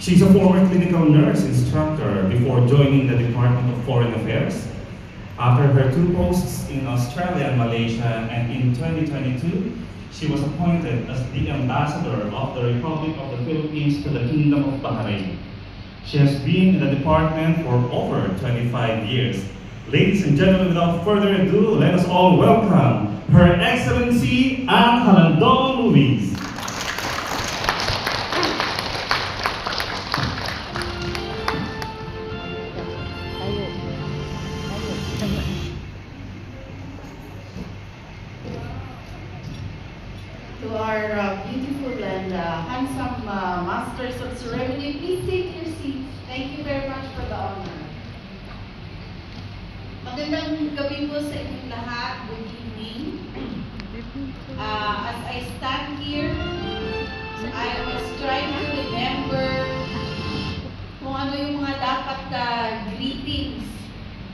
She's a former clinical nurse instructor before joining the Department of Foreign Affairs. After her 2 posts in Australia and Malaysia, and in 2022, she was appointed as the ambassador of the Republic of the Philippines to the Kingdom of Bahrain. She has been in the department for over 25 years. Ladies and gentlemen, without further ado, let us all welcome Her Excellency Anne Halandon Luis. To our beautiful and handsome masters of ceremony, please take your seats. Thank you very much for the honor. Magandang gabi po sa inyong lahat. Good evening. As I stand here, I was trying to remember kung ano yung mga dapat greetings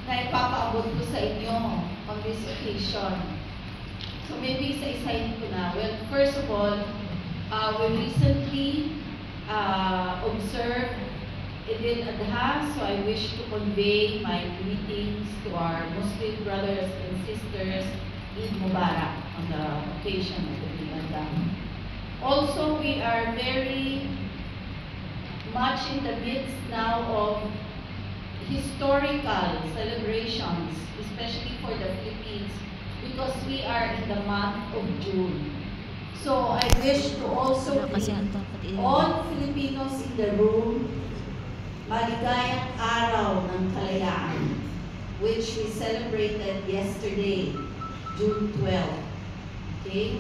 na ipapaabot ko sa inyo on this occasion. So maybe isa-isahin ko na. Well, first of all, we recently observed Eid al-Adha, so I wish to convey my greetings to our Muslim brothers and sisters, Eid Mubarak, on the occasion of Eid al-Adha. Also, we are very much in the midst now of historical celebrations, especially for the Philippines, because we are in the month of June. So I wish to also greet all Filipinos in the room maligayang araw ng kalayaan, which we celebrated yesterday, June 12. Okay?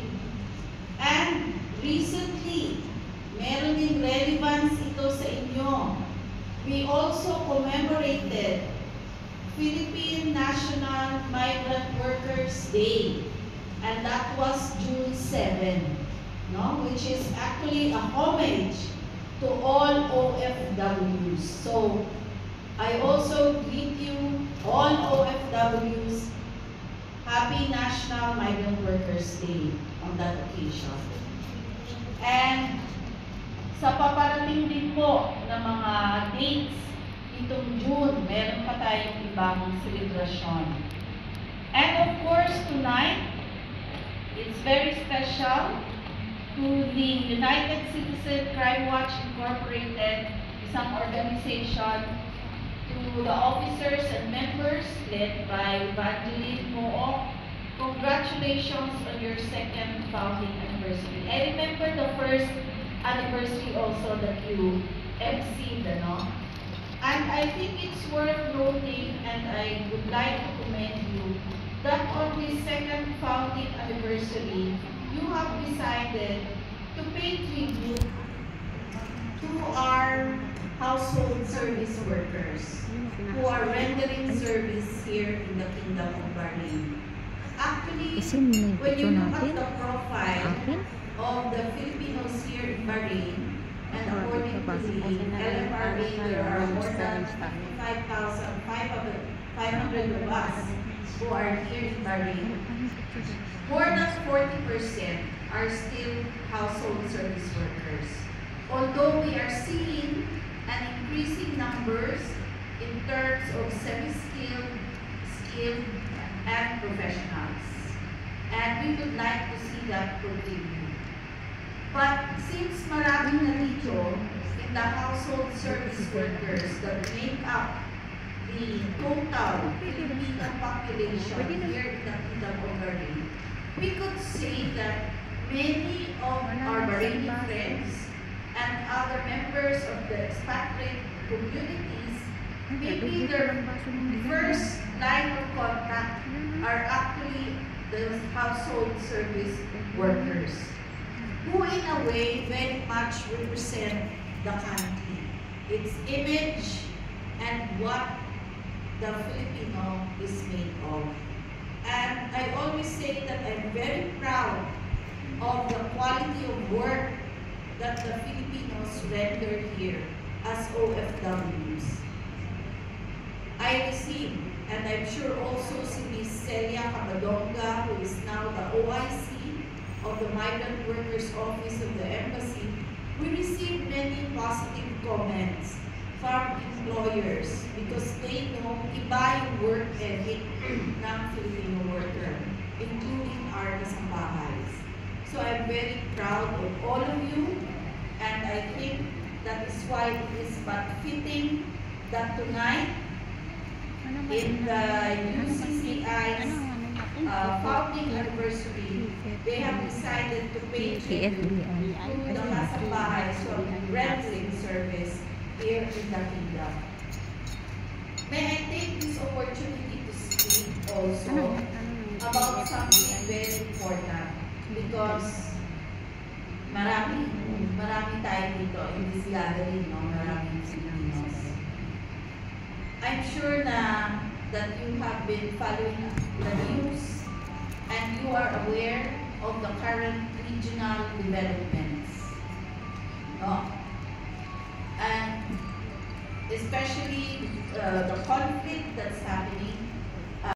And recently, meron din relevance ito sa inyo. We also commemorated Philippine National Migrant Workers Day, and that was June 7, no? Which is actually a homage to all OFWs. So, I also greet you, all OFWs, Happy National Migrant Workers Day on that occasion. And sa paparating din po na mga dates itong June, meron pa tayong ibang celebration. And of course, tonight, it's very special to the United Citizen Crime Watch Incorporated, isang organization, to the officers and members led by Evangeline Mook. Congratulations on your 2nd founding anniversary. I remember the first anniversary also that you emceed, no? And I think it's worth noting, and I would like to commend you, that on this 2nd founding anniversary, you have decided to pay tribute to our household service workers who are rendering service here in the Kingdom of Bahrain. Actually, when you look at the profile of the Filipinos here in Bahrain, and according to the LFRA, there are more than 5,500 of us who are here in Bahrain. More than 40% are still household service workers. Although we are seeing an increasing numbers in terms of semi-skilled, skilled, and professionals. And we would like to see that continue. But since maraming na dito in the household service workers that make up the total Filipino population here in the Kingdom of Bahrain, we could say that many of our Bahraini friends and other members of the expatriate communities, maybe their first line of contact are actually the household service workers, who in a way very much represent the country, its image, and what the Filipino is made of. And I always say that I'm very proud of the quality of work that the Filipinos render here as OFWs. I received, and I'm sure also si Ms. Celia Cabadonga, who is now the OIC of the Migrant Workers Office of the Embassy, we received many positive comments from employers because they know iba yung work ethic ng Filipino worker, including our kasambahays. So I'm very proud of all of you, and I think that is why it is but fitting that tonight in the UCCI's founding anniversary, they have decided to pay tribute to the kasambahays from rendering service here in the kingdom. May I take this opportunity to speak also about something very important because marami tayo dito in this gathering, no? Maraming Filipinos. I'm sure na that you have been following the news and you are aware of the current regional developments. No? And especially the conflict that's happening